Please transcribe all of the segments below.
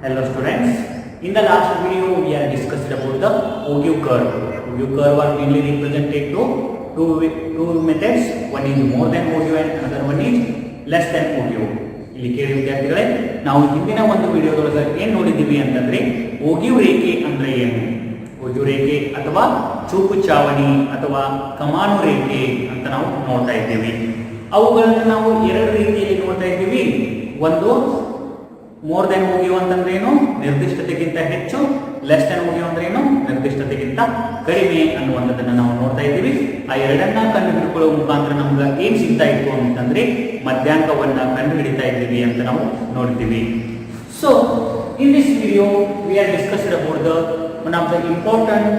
Hello students. In the last video we have discussed about the Ogive curve. Ogive curve are mainly represented to two methods. One is more than Ogive and another one is less than Ogive. ಇಲ್ಲಿ ಕೇಳಿ ವಿದ್ಯಾರ್ಥಿಗಳೇ, ನಾವು ಹಿಂದಿನ ಒಂದು ವಿಡಿಯೋದೊಳಗೆ ಏನು ನೋಡಿದ್ದೀವಿ ಅಂತಂದ್ರೆ ಓಗಿವ್ ರೇಖೆ ಅಂದ್ರೆ ಏನು, ಓಗಿವ್ ರೇಖೆ ಅಥವಾ ಚೂಪು ಚಾವಣಿ ಅಥವಾ ಕಮಾನು ರೇಖೆ ಅಂತ ನಾವು ನೋಡ್ತಾ ಇದ್ದೀವಿ. ಅವುಗಳನ್ನು ನಾವು ಎರಡು ರೀತಿಯಲ್ಲಿ ನೋಡ್ತಾ ಇದ್ದೀವಿ. ಒಂದು ಮೋರ್ ದೆನ್ ಓಗಿವ್ ಅಂತಂದ್ರೆ ಏನು, ನಿರ್ದಿಷ್ಟತೆಗಿಂತ ಹೆಚ್ಚು. ಲೆಸ್ ದೆನ್ ಓಗಿವ್ ಅಂದ್ರೆ ಏನು, ನಿರ್ದಿಷ್ಟತೆಗಿಂತ ಕಡಿಮೆ ಅನ್ನುವಂಥದ್ದನ್ನ ನಾವು ನೋಡ್ತಾ ಇದ್ದೀವಿ. ಆ ಎರಡನ್ನ ಕಂಡುಹಿಡಿದುಕೊಳ್ಳುವ ಮುಖಾಂತರ ನಮ್ಗೆ ಏನ್ ಸಿಗ್ತಾ ಇತ್ತು ಅಂತಂದ್ರೆ ಮಧ್ಯಾಂಕವನ್ನ ಕಂಡುಹಿಡಿತಾ ಇದ್ದೀವಿ ಅಂತ ನಾವು ನೋಡ್ತೀವಿ. So in this video we are discussed about the one of the important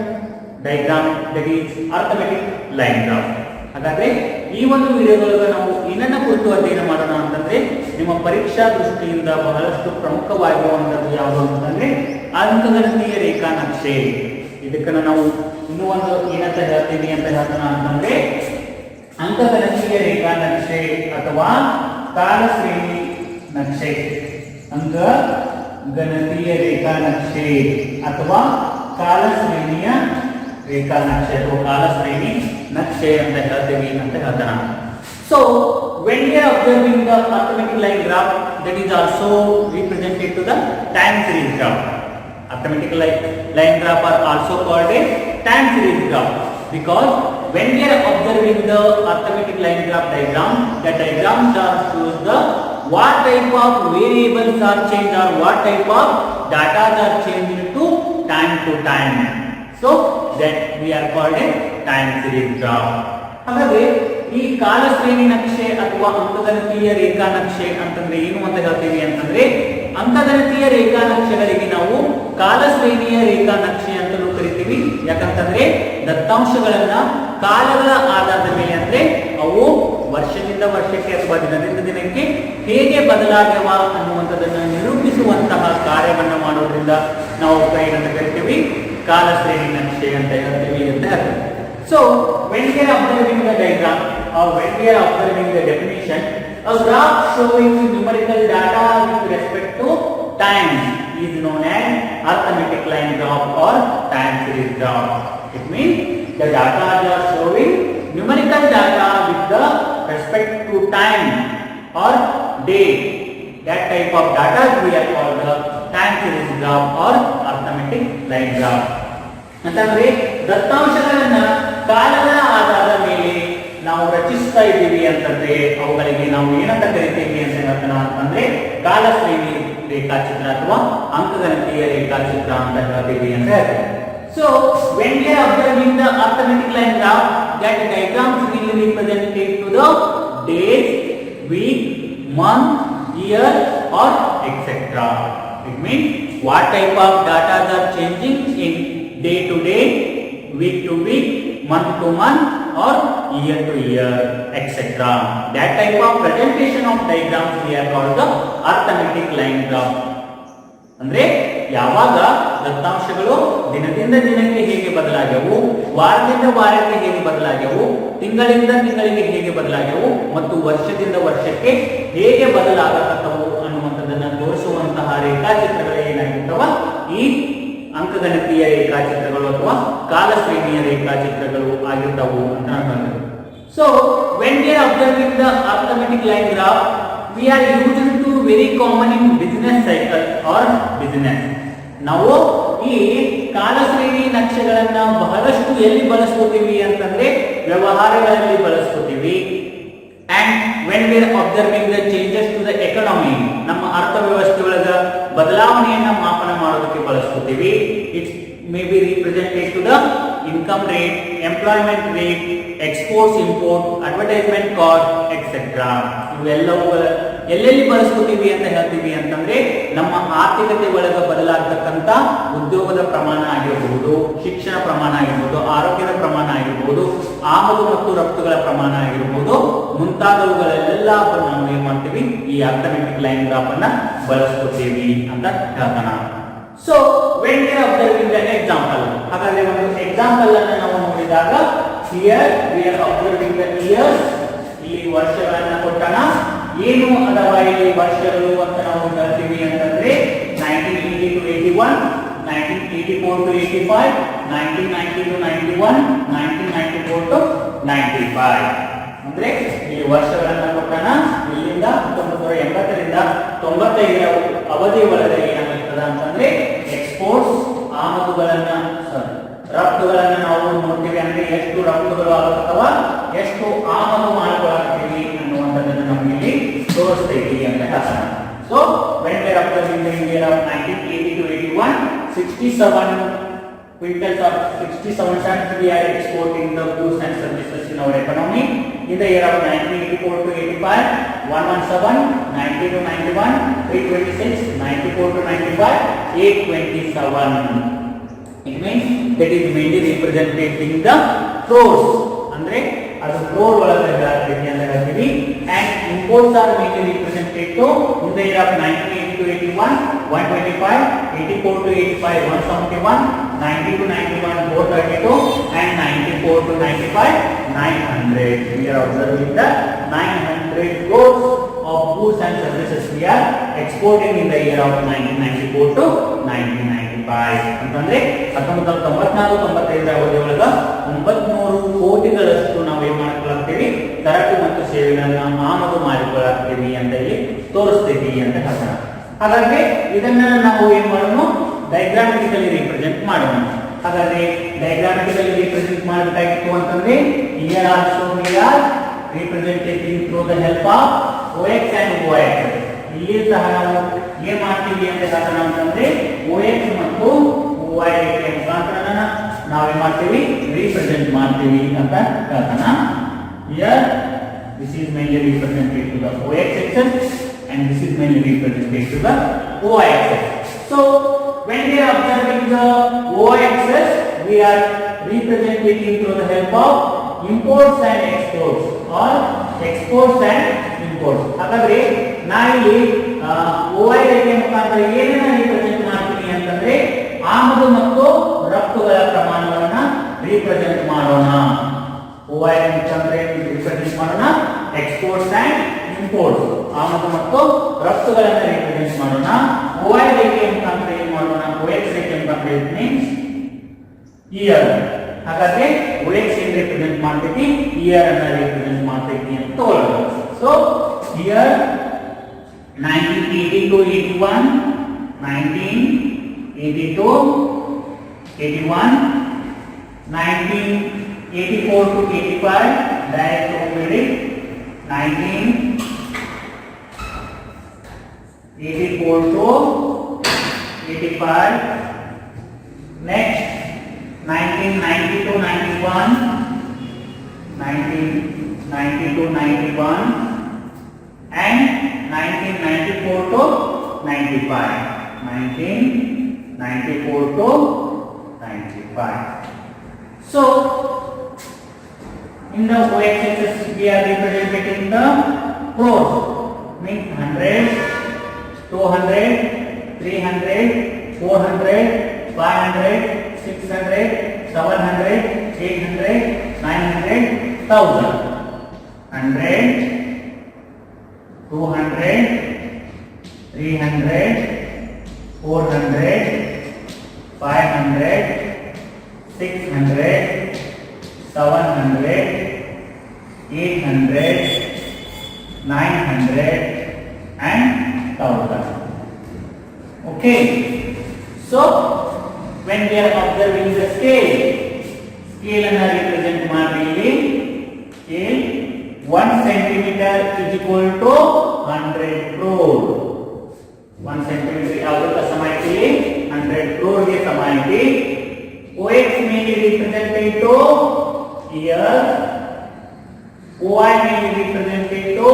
diagram that is arithmetic line graph. ಹಾಗಾದ್ರೆ ಈ ಒಂದು ವಿಡಿಯೋದೊಳಗೆ ನಾವು ಏನನ್ನ ಕುರಿತು ಅಧ್ಯಯನ ಮಾಡೋಣ ಅಂತಂದ್ರೆ, ನಿಮ್ಮ ಪರೀಕ್ಷಾ ದೃಷ್ಟಿಯಿಂದ ಬಹಳಷ್ಟು ಪ್ರಮುಖವಾಗಿರುವಂತದ್ದು ಯಾವುದು ಅಂತಂದ್ರೆ ಅಂಕಗಣಿತೀಯ ರೇಖಾ ನಕ್ಷೆ. ಇದಕ್ಕನ್ನ ನಾವು ಇನ್ನೂ ಒಂದು ಏನಂತ ಹೇಳ್ತೀವಿ ಅಂತ ಹೇಳ್ತಾನ ಅಂತಂದ್ರೆ ಅಂಕಗಣಿತೀಯ ರೇಖಾ ನಕ್ಷೆ ಅಥವಾ ಕಾಲಶ್ರೇಣಿ ನಕ್ಷೆ. ಅಂಕಗಣಿತೀಯ ರೇಖಾ ನಕ್ಷೆ ಅಥವಾ ಕಾಲಶ್ರೇಣಿಯ ರೇಖಾ ನಕ್ಷೆ ಅಥವಾ ಕಾಲಶ್ರೇಣಿ ನಕ್ಷೆ ಅಂತ ಹೇಳ್ತೀವಿ ಅಂತ ಹೇಳ್ತಾನ. So when we are observing the arithmetic line graph, that is also represented to the time series graph. Arithmetic line graph are also called a time series graph because when we are observing the arithmetic line graph diagram, the diagram shows the what type of variables are changed or what type of data are changed to time. So that we are called a time series graph. ಹಾಗಾದ್ರೆ ಈ ಕಾಲಶ್ರೇಣಿ ನಕ್ಷೆ ಅಥವಾ ಅಂಕಗಣಿತೀಯ ರೇಖಾ ನಕ್ಷೆ ಅಂತಂದ್ರೆ ಏನು ಅಂತ ಹೇಳ್ತೀವಿ ಅಂತಂದ್ರೆ, ಅಂಕಗಣಿತೀಯ ರೇಖಾ ನಕ್ಷೆಗಳಿಗೆ ನಾವು ಕಾಲಶ್ರೇಣಿಯ ರೇಖಾ ನಕ್ಷೆ ಅಂತಲೂ ಕರಿತೀವಿ. ಯಾಕಂತಂದ್ರೆ ದತ್ತಾಂಶಗಳನ್ನ ಕಾಲಗಳ ಆಧಾರದ ಮೇಲೆ, ಅಂದ್ರೆ ಅವು ವರ್ಷದಿಂದ ವರ್ಷಕ್ಕೆ ಅಥವಾ ದಿನದಿಂದ ದಿನಕ್ಕೆ ಹೇಗೆ ಬದಲಾಗವ ಅನ್ನುವಂಥದ್ದನ್ನ ನಿರೂಪಿಸುವಂತಹ ಕಾರ್ಯವನ್ನ ಮಾಡೋದ್ರಿಂದ ನಾವು ಏನಂತ ಕರಿತೀವಿ, ಕಾಲಶ್ರೇಣಿ ನಕ್ಷೆ ಅಂತ ಹೇಳ್ತೀವಿ ಅಂತ ಹೇಳ್ತೀವಿ. So when we are observing the diagram or when we are observing the definition, a graph showing numerical data with respect to time is known as arithmetic line graph or time series graph. It means the data are showing numerical data with the respect to time or date. That type of data we are called the time series graph or arithmetic line graph. ಅಂತಂದ್ರೆ ದತ್ತಾಂಶಗಳನ್ನ ಕಾಲಗಳ ಆಧಾರದ ಮೇಲೆ ನಾವು ರಚಿಸ್ತಾ ಇದ್ದೀವಿ ಅಂತಂದ್ರೆ ಅವುಗಳಿಗೆ ನಾವು ಏನಂತ ಕರಿತೀವಿ ಅಂತ ಹೇಳ್ತಾನ ಅಂತಂದ್ರೆ ಕಾಲಶ್ರೇಣಿ ರೇಖಾಚಿತ್ರ ಅಥವಾ ಅಂಕಗಣಿತೀಯ ರೇಖಾಚಿತ್ರ ಅಂತ ಹೇಳ್ತೀವಿ ಅಂತ ಹೇಳ್ತಾರೆ. So when we are observing the arithmetic line graph, that diagrams will be represented to the days, week, month, year or etc. It means what type of data are changing in day to day, week to week, month to month or year to year, etc. That type of presentation of diagrams we are called the arithmetic line graph. ಅಂದ್ರೆ ಯಾವಾಗ ದತ್ತಾಂಶಗಳು ದಿನದಿಂದ ದಿನಕ್ಕೆ ಹೇಗೆ ಬದಲಾಗ್ಯವು, ವಾರದಿಂದ ವಾರಕ್ಕೆ ಹೇಗೆ ಬದಲಾಗ್ಯವು, ತಿಂಗಳಿಂದ ತಿಂಗಳಿಗೆ ಹೇಗೆ ಬದಲಾಗ್ಯವು ಮತ್ತು ವರ್ಷದಿಂದ ವರ್ಷಕ್ಕೆ ಹೇಗೆ ಬದಲಾಗತ್ತವು ಅನ್ನುವಂಥದ್ದನ್ನ ತೋರಿಸುವಂತಹ ರೇಖಾಚಿತ್ರಗಳೇ ಏನಾಗಿರ್ತವ ಈ ಅಂಕಗಣಿತೀಯ ರೇಖಾಚಿತ್ರಗಳು ಅಥವಾ ಕಾಲಶ್ರೇಣಿಯ ರೇಖಾಚಿತ್ರಗಳು ಆಗಿರ್ತವು ಅಂತ ಅನ್ಕೊಂಡ್ರೆ. So when we are observing the arithmetic line graph, we are used to very common in business cycle or business. ನಾವು ಈ ಕಾಲಶ್ರೇಣಿ ನಕ್ಷೆಗಳನ್ನ ಬಹಳಷ್ಟು ಎಲ್ಲಿ ಬಳಸ್ಕೋತೀವಿ ಅಂತಂದ್ರೆ ವ್ಯವಹಾರಗಳಲ್ಲಿ ಬಳಸ್ಕೋತೀವಿ. And when we are observing the changes to the economy, ನಮ್ಮ ಅರ್ಥವ್ಯವಸ್ಥೆ ಒಳಗ ಬದಲಾವಣೆಯನ್ನ ಮಾಪನ ಮಾಡೋದಕ್ಕೆ ಬಳಸ್ಕೋತೀವಿ. It may be represented to the income rate, employment rate, exports, import, advertisement cost, etc. ಇವೆಲ್ಲವೂ ಎಲ್ಲೆಲ್ಲಿ ಬಳಸ್ಕೋತೀವಿ ಅಂತ ಹೇಳ್ತೀವಿ ಅಂತಂದ್ರೆ ನಮ್ಮ ಆರ್ಥಿಕತೆ ಒಳಗ ಬದಲಾಗತಕ್ಕಂತ ಉದ್ಯೋಗದ ಪ್ರಮಾಣ ಆಗಿರಬಹುದು, ಶಿಕ್ಷಣ ಪ್ರಮಾಣ ಆಗಿರಬಹುದು, ಆರೋಗ್ಯದ ಪ್ರಮಾಣ ಆಗಿರಬಹುದು, ಆಮದು ಮತ್ತು ರಫ್ತುಗಳ ಪ್ರಮಾಣ ಆಗಿರಬಹುದು, ಮುಂತಾದವುಗಳೆಲ್ಲ ನಾವು ಏನ್ ಮಾಡ್ತೀವಿ, ಈ ಅರ್ಥಮೆಟಿಕ್ ಲೈನ್ ಗ್ರಾಫ್ ಅನ್ನ ಬಳಸ್ಕೋತೀವಿ ಅಂತ ಹೇಳ್ತಾನ. So when we are observing an example, ಹಾಗಾದ್ರೆ ಒಂದು ಎಕ್ಸಾಂಪಲ್ ಅನ್ನ ನಾವು ನೋಡಿದಾಗ here we are observing the years, ಇಲ್ಲಿ ವರ್ಷಗಳನ್ನ ಕೊಟ್ಟಾನ. ಏನು ಅಥವಾ ಇಲ್ಲಿ ವರ್ಷಗಳು ಅಂತ ನಾವು ಹೇಳ್ತೀವಿ ಅಂತಂದ್ರೆ 19 to 81, 1984 to 85, 1990 to 91, 1994 to 95. ಅಂದ್ರೆ ಈ ವರ್ಷಗಳನ್ನ ಕೊಟ್ಟನ ಇಲ್ಲಿಂದ 1980 ರಿಂದ 95ರ ಅವಧಿ ಒಳಗೆ ಏನಾಗುತ್ತದೆ ಅಂತಂದ್ರೆ ಎಕ್ಸ್ಪೋರ್ಟ್ಸ್ ಆಮದುಗಳನ್ನ ರಫ್ತುಗಳನ್ನ ನಾವು ನೋಡ್ತೀವಿ. ಅಂದ್ರೆ ಎಷ್ಟು ರಫ್ತುಗಳು ಆಗುತ್ತವ, ಎಷ್ಟು ಆಮದು ಮಾಡಿಕೊಳ್ಳುತ್ತೀವಿ ಅನ್ನುವಂಥದ್ದನ್ನು ನಮಗೆ ಇಲ್ಲಿ ತೋರಿಸ್ತೈತಿ ಅಂತ ಹೇಳ್ತಾನೆ. So when we are observing the year of 1980 to 81, 67 quintals of 67 tons we are exporting the goods and services in our economy. In the year of 1984 to 85, 117, 90 to 91, 326, 94 to 95, 827. It means that is mainly representing the crores. Andre ಅದು crore ಒಳಗೆ ಹೇಳ್ತೀವಿ ಅಂತ ಹೇಳ್ತೀವಿ. And imports are mainly represented to in the year of 1980 to 81, 125, 84 to 85, 171, 90 to 91, 432, and 94 to 95, 900. We are observing the 900 crores of goods and services we are exporting in the year of 1994 to 1995. ಅಂತಂದ್ರೆ 1994-95ರ ಅವಧಿಯೊಳಗ 900 ಕೋಟಿಗಳಷ್ಟು ನಾವು ಏನು ಮಾಡ್ಕೊಳ್ಳುತ್ತೀವಿ, ಸರಕು ಮತ್ತು ಸೇವೆಗಳನ್ನ ಆಮದು ಮಾಡಿಕೊಳ್ಳುತ್ತೀವಿ ಅಂತ ಇಲ್ಲಿ ತೋರಿಸ್ತೀವಿ ಅಂತ ಹೇಳ್ತಾರೆ. ಹಾಗಾದ್ರೆ ಇದನ್ನ ನಾವು ಏನ್ ಮಾಡೋಣ, ಡಯಾಗ್ರಾಮೆಟಿಕಲಿ ರಿಪ್ರೆಸೆಂಟ್ ಮಾಡೋಣ. ಹಾಗಾದ್ರೆ ಡಯಾಗ್ರಾಮೆಟಿಕಲಿ ರಿಪ್ರೆಸೆಂಟ್ ಮಾಡಬೇಕಾಗಿತ್ತು ಅಂತಂದ್ರೆ here also we are representing through the help of OX and OY. ಇಲ್ಲಿ ಸಹ ನಾವು ಏನ್ ಮಾಡ್ತೀವಿ ಅಂತ ಹೇಳ್ತಾನ ಅಂತಂದ್ರೆ OX ಮತ್ತು OY ರೇಖೆಯ ಮುಖಾಂತರ ನಾವೇನ್ ಮಾಡ್ತೀವಿ, ರಿಪ್ರೆಸೆಂಟ್ ಮಾಡ್ತೀವಿ ಅಂತ ಹೇಳ್ತಾನ. Here this is mainly represented to the OX axis and this is mainly represented to the OY axis. So when we are observing the OY axis, we are representing through the help of imports and exports or exports and imports. ಹಾಗಾದ್ರೆ ನಾವಿಲ್ಲಿ OY ರೇಖೆಯ ಮುಖಾಂತರ ಏನನ್ನ represent ಮಾಡ್ತೀವಿ ಅಂತಂದ್ರೆ ಆಮದು ಮತ್ತು ರಫ್ತುಗಳ ಪ್ರಮಾಣಗಳನ್ನ represent ಮಾಡೋಣ. OY ಮುಖಾಂತರ ರಿಪ್ರೆಸೆಂಟ್ ಮಾಡೋಣ, ಎಕ್ಸ್ಪೋರ್ಟ್ಸ್ ಅಂಡ್ ಇಂಪೋರ್ಟ್ಸ್ ಆಮದು ಮತ್ತು ರಫ್ತುಗಳನ್ನು ರಿಪ್ರೆಸೆಂಟ್ ಮಾಡೋಣ. OY ರೇಖೆಯ ಮುಖಾಂತರ ಏನು ಮಾಡೋಣ, OX ರೇಖೆಯ ಮುಖಾಂತರ ಮೀನ್ಸ್ ಇಯರ್. ಹಾಗಾದ್ರೆ OX ಏನು ರಿಪ್ರೆಸೆಂಟ್ ಮಾಡ್ತೈತಿ, ಇಯರ್ ಅನ್ನ ರಿಪ್ರೆಸೆಂಟ್ ಮಾಡ್ತೈತಿ ಅಂತ ತಗೊಳ್ಳೋಣ. So here 1980 to 81, 1980 to 81, 1984 to 85, direct omitted, 1984 to 85, next 1990 to 91, 1990 to 91, and 1994 to 95, 1994 to 95. So in the OX axis we are representing the crores, means 100, 200, 300, 400, 500, 600, 700, 800, 900, 1000. 100, 200, 300, 400, 500, 600, 700, 800, 900, and 1000. Okay. So when we are observing the scale ಅನ್ನು represent ಮಾಡಿ ಇಲ್ಲಿ scale 1 centimeter is equal to 100 crore. 1 centimeter ಯಾವುದಕ್ಕೆ ಸಮ ಐತಿ, 100 crore ಗೆ ಸಮ ಐತಿ. OX mainly represented to year, OY mainly represented to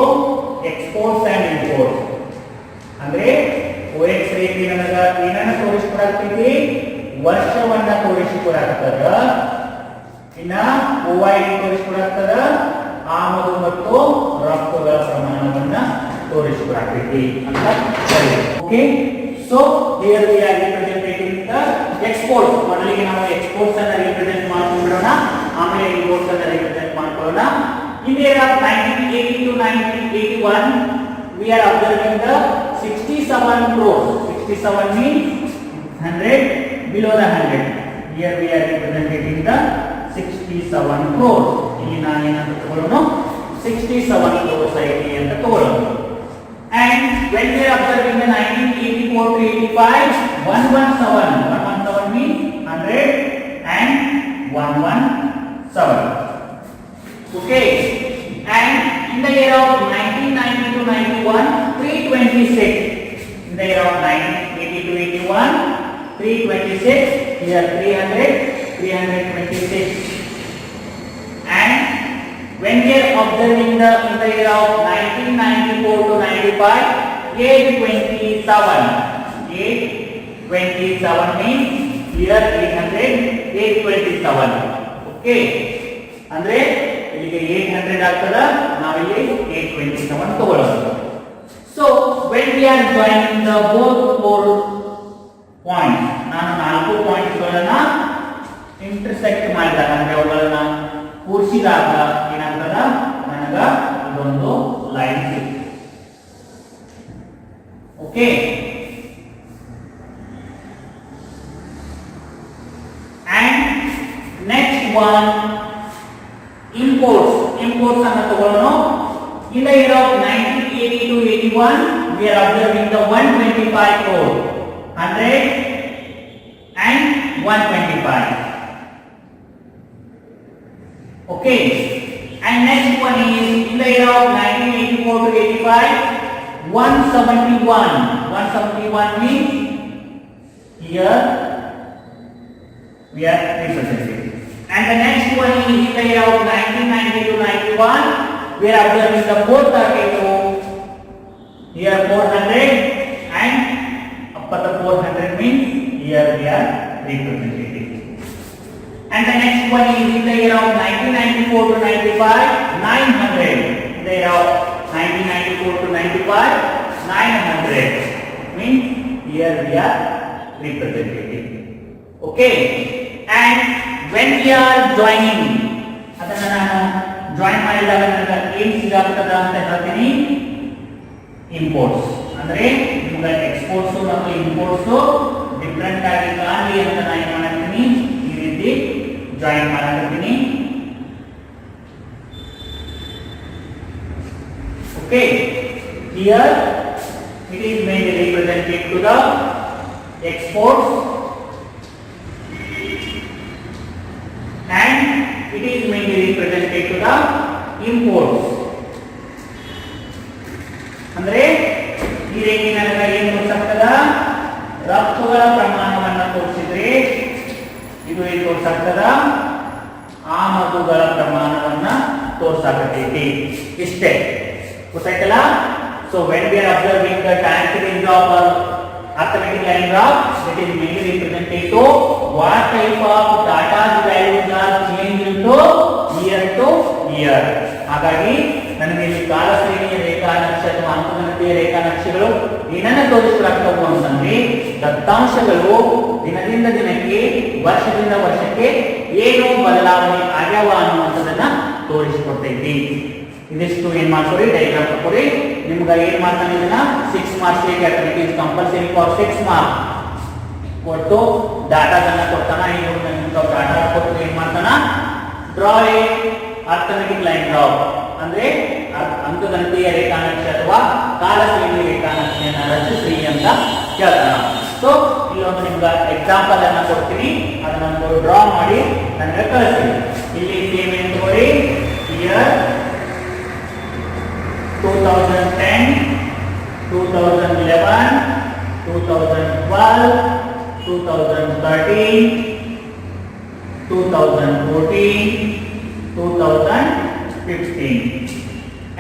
exports and imports. ಅಂದ್ರೆ OX ರೇಖೆ ನನಗ ಏನನ್ನ ತೋರಿಸಿಕೊಡಾಕತ್ತಿ, ವರ್ಷವನ್ನ ತೋರಿಸಿಕೊಡಾಕತ್ತದ. ಇನ್ನ OY ತೋರಿಸಿಕೊಡಾಕತ್ತದ ಆಮದು ಮತ್ತು ರಫ್ತುಗಳ ಪ್ರಮಾಣವನ್ನ ತೋರಿಸಿಕೊಡಾಕತ್ತಿ ಅಂತ ಸರಿ. Okay, so here we are representing the exports. ಮೊದಲಿಗೆ ನಾವು ಎಕ್ಸ್ಪೋರ್ಟ್ಸ್ ಅನ್ನು ರಿಪ್ರೆಸೆಂಟ್ ಮಾಡ್ಕೊಂಡ್ಬಿಡೋಣ, ಆಮೇಲೆ ಇಂಪೋರ್ಟ್ಸ್ ಅನ್ನು ರಿಪ್ರೆಸೆಂಟ್ ಮಾಡ್ಕೊಳ್ಳೋಣ. In the year of 1980 to 1981 we are observing the 67 crores. 67 means 100 below the 100. Here we are representing the 67 crores. ಇಲ್ಲಿ ನಾನು ಏನಂತ ತಗೊಳ್ಳೋಣ 67 crores ಐತಿ ಅಂತ ತಗೊಳ್ಳೋಣ. And when we are observing the 1984 to 85, 117 means 100 and 117. Okay. And in the year of 1990 to 91, 326. In the year of 1980 to 81, 326. Here 300, 326. And when we are observing in the year of 1994 to 95, 827. 827 means here 800, 827. Okay. ಅಂದ್ರೆ ಇಲ್ಲಿಗೆ 800 ಆಗ್ತದ, ನಾವಿಲ್ಲಿ 827 ತಗೊಳ್ಳೋಣ. So when we are joining the both four points, ನಾನು 4 points ಗಳನ್ನ intersect ಮಾಡಿದಾಗ ಅಂದ್ರೆ ಅವುಗಳನ್ನ ಕೂಡಿಸಿದಾಗ ಏನಾಗ್ತದ, ನನಗ ಇದೊಂದು ಲೈನ್ ಸಿಗ್ತದೆ. Okay. And next one, imports ಅನ್ನು ತಗೊಳ್ಳೋಣ. In the year of 1980 to 81, we are observing the 125 crore, 100 and 125. Okay. And next one is in the year of 1984 to 85, 171. 171 means here we are representing. And the next one is in the year of 1990 to 91, we are observing the 432. Here 400 and up to the 400 means here we are representing. And the next one is in the year of 1994 to 95, 900. In the year of 1994 to 95, 900 means here we are representing. Okay. And when we are joining, ಅದನ್ನ ನಾನು join ಮಾಡಿದಾಗ ನನಗೆ ಏನು ಸಿಗಾಗ್ತದ ಅಂತ ಹೇಳ್ತೀನಿ, imports. ಅಂದ್ರೆ ನಿಮಗೆ exports ಮತ್ತು ಇಂಪೋರ್ಟ್ಸ್ ಡಿಫರೆಂಟ್ ಆಗಿ ಕಾಣಲಿ ಅಂತ ನಾನು ಏನು ಮಾಡ್ತೀನಿ, ಈ ರೀತಿ ಜಾಯಿನ್ ಮಾಡ್ತೀನಿ. Okay. Here it is mainly represented to the exports and it is mainly represented to the imports. ಅಂದ್ರೆ ಈ ರೀತಿ ನನಗೆ ಏನು ತೋರಿಸುತ್ತದೆ, ರಫ್ತುಗಳ ಪ್ರಮಾಣವನ್ನು ತೋರಿಸಿದ್ರೆ ಇದು ಏನು ತೋರಿಸುತ್ತದೆ, ಆಮದುಗಳ ಪ್ರಮಾಣವನ್ನು ತೋರಿಸಕತ್ತೈತಿ. ಇಷ್ಟೇ ಗೊತ್ತಾಯ್ತಲ್ಲ. So when we are observing the time series of arithmetic line graph, it is mainly represented to what type of data's values are changed into year to year. ಹಾಗಾಗಿ ನನಗೆ ಇಲ್ಲಿ ಕಾಲ ಶ್ರೇಣಿಯ ರೇಖಾ ನಕ್ಷೆ ಅಥವಾ ಅಂಕಗಣಿತೀಯ ರೇಖಾ ನಕ್ಷೆಗಳು ಏನನ್ನ ತೋರಿಸಲಾಗ್ತವು ಅಂತಂದ್ರೆ, ದತ್ತಾಂಶಗಳು ದಿನದಿಂದ ದಿನಕ್ಕೆ ವರ್ಷದಿಂದ ವರ್ಷಕ್ಕೆ ಏನು ಬದಲಾವಣೆ ಆಗ್ಯಾವ ಅನ್ನುವಂಥದ್ದನ್ನ ತೋರಿಸಿಕೊಡ್ತೈತಿ. ಇದಿಷ್ಟು ಏನ್ ಮಾಡ್ಕೊಡಿ, ಡಯಾಗ್ರಾಮ್ ತಗೊಳ್ಳಿ. ನಿಮ್ಗೆ ಏನ್ ಮಾಡ್ತಾನೆ, ಇದನ್ನ 6 ಮಾರ್ಕ್ಸ್ ಗೆ it is compulsory for 6 marks ಕೊಟ್ಟು ಡಾಟಾದನ್ನ ಕೊಡ್ತಾನ. ಈಗ ನಿಮ್ಗೆ ಡಾಟಾ ಕೊಟ್ಟು ಏನ್ ಮಾಡ್ತಾನ, draw A arithmetic line graph ಅಂದ್ರೆ ಅಂಕಗಣಿತೀಯ ರೇಖಾನಕ್ಷೆ ಅಥವಾ ಕಾಲಶ್ರೇಣಿ ರೇಖಾನಕ್ಷೆಯನ್ನ ರಚಿಸ್ರಿ ಅಂತ ಕೇಳ್ತಾನ. ಸೊ ಇಲ್ಲೊಂದು ನಿಮ್ಗೆ ಎಕ್ಸಾಂಪಲ್ ಅನ್ನ ಕೊಡ್ತೀನಿ, ಅದನ್ನೊಂದು ಡ್ರಾ ಮಾಡಿ ನನಗೆ ಕಳಿಸಿ. ಇಲ್ಲಿ ಸೇಮ್ ಏನ್ ತಗೊಳ್ಳಿ, ಇಯರ್ 2010, 2011, 2012, 2013, 2014, 2015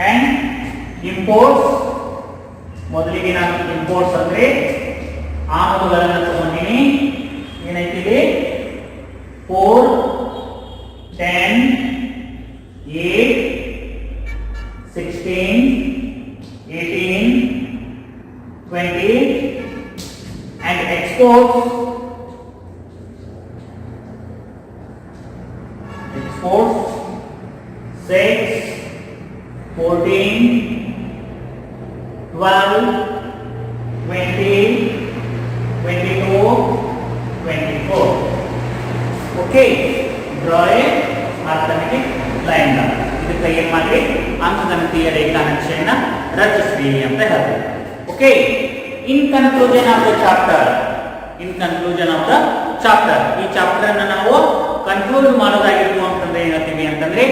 and imports. ಮೊದಲಿಗೆ ನಾನು ಇಂಪೋರ್ಟ್ಸ್ ಅಂದ್ರೆ ಆಮದುಗಳನ್ನು ತಗೊಂಡಿನಿ. ಏನೈತಿದೆ, 4, 10, 8, 16, 18, 20 and exports 6, 14, 12, 20, 22 okay, draw A arithmetic line. ಇದಕ್ಕೆ ಏನ್ ಮಾಡ್ರಿ, ಅಂಕಗಣಿತೀಯ ರೇಖಾನಕ್ಷೆಯನ್ನ ರಚಿಸ್ರಿ ಅಂತ ಹೇಳ್ತೀವಿ. Okay, in conclusion of the chapter, ಈ ಚಾಪ್ಟರ್ ಅನ್ನ ನಾವು ಕನ್ಕ್ಲೂಡ್ ಮಾಡೋದಾಗಿತ್ತು ಅಂತಂದ್ರೆ ಏನ್ ಹೇಳ್ತೀವಿ ಅಂತಂದ್ರೆ,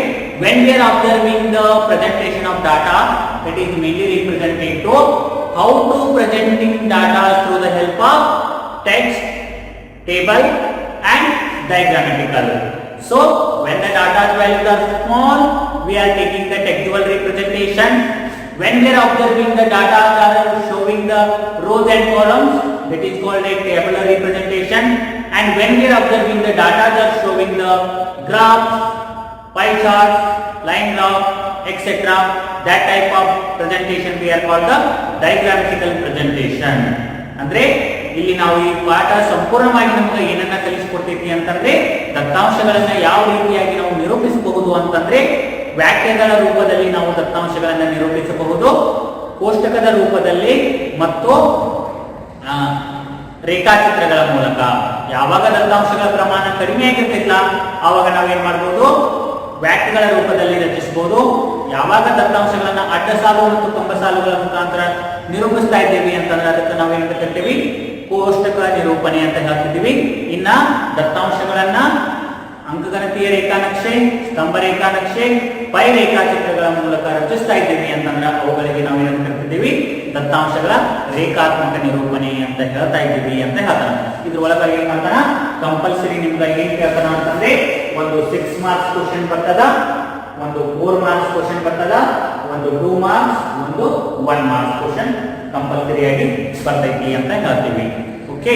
when we are observing the presentation of data, that is mainly represented to how to presenting data through the help of text, table and diagrammatical. So when the data values are small, we are taking the textual representation. When we are observing the data are showing the rows and columns, that is called a tabular representation. And when we are observing the data are showing the graphs, pie charts, line graph, etc., that type of presentation we are called the diagrammatical presentation. ಅಂದ್ರೆ ಇಲ್ಲಿ ನಾವು ಈ ಪಾಠ ಸಂಪೂರ್ಣವಾಗಿ ನಮಗೆ ಏನನ್ನ ಕಲಿಸಿಕೊಡ್ತೈತಿ ಅಂತಂದ್ರೆ, ದತ್ತಾಂಶಗಳನ್ನ ಯಾವ ರೀತಿಯಾಗಿ ನಾವು ನಿರೂಪಿಸಬಹುದು ಅಂತಂದ್ರೆ, ವಾಕ್ಯಗಳ ರೂಪದಲ್ಲಿ ನಾವು ದತ್ತಾಂಶಗಳನ್ನ ನಿರೂಪಿಸಬಹುದು, ಕೋಷ್ಟಕದ ರೂಪದಲ್ಲಿ ಮತ್ತು ರೇಖಾಚಿತ್ರಗಳ ಮೂಲಕ. ಯಾವಾಗ ದತ್ತಾಂಶಗಳ ಪ್ರಮಾಣ ಕಡಿಮೆ ಆಗಿರ್ತಿಲ್ಲ ಆವಾಗ ನಾವೇನ್ ಮಾಡ್ಬೋದು, ವ್ಯಾಕ್ಯಗಳ ರೂಪದಲ್ಲಿ ರಚಿಸಬಹುದು. ಯಾವಾಗ ದತ್ತಾಂಶಗಳನ್ನ ಅಡ್ಡ ಸಾಲು ಮತ್ತು ಕಂಬ ಸಾಲುಗಳ ಮುಖಾಂತರ ನಿರೂಪಿಸ್ತಾ ಇದ್ದೀವಿ ಅಂತಂದ್ರೆ ಅದಕ್ಕೆ ನಾವೇನಂತ ಕರಿತೀವಿ, ಕೋಷ್ಟಕ ನಿರೂಪಣೆ ಅಂತ ಹೇಳ್ತಿದ್ದೀವಿ. ಇನ್ನ ದತ್ತಾಂಶಗಳನ್ನ ಅಂಕಗಣಿತೀಯ ರೇಖಾನಕ್ಷೆ, ಸ್ತಂಭ ರೇಖಾನಕ್ಷೆ, ಪೈ ರೇಖಾಚಿತ್ರಗಳ ಮೂಲಕ ರಚಿಸ್ತಾ ಇದ್ದೀವಿ ಅಂತಂದ್ರೆ ಅವುಗಳಿಗೆ ನಾವೇನಂತ ಕರಿತಿದ್ದೀವಿ, ದತ್ತಾಂಶಗಳ ರೇಖಾತ್ಮಕ ನಿರೂಪಣೆ ಅಂತ ಹೇಳ್ತಾ ಇದ್ದೀವಿ ಅಂತ ಹೇಳ್ತಾನೆ. ಇದ್ರೊಳಗೆ ಏನ್ ಮಾಡ್ತಾನ, ಕಂಪಲ್ಸರಿ ನಿಮ್ಗೆ ಏನ್ ಕೇಳ್ತಾನ ಅಂತಂದ್ರೆ, ಒಂದು 6 ಮಾರ್ಕ್ಸ್ ಕ್ವಶನ್ ಬರ್ತದ, ಒಂದು 4 ಮಾರ್ಕ್ಸ್ ಕ್ವಶನ್ ಬರ್ತದ, ಒಂದು 2 ಮಾರ್ಕ್ಸ್, ಒಂದು 1 ಮಾರ್ಕ್ಸ್ ಕ್ವಶನ್ ಕಂಪಲ್ಸರಿ ಆಗಿ ಬರ್ತೈತಿ ಅಂತ ಹೇಳ್ತೀವಿ. ಓಕೆ.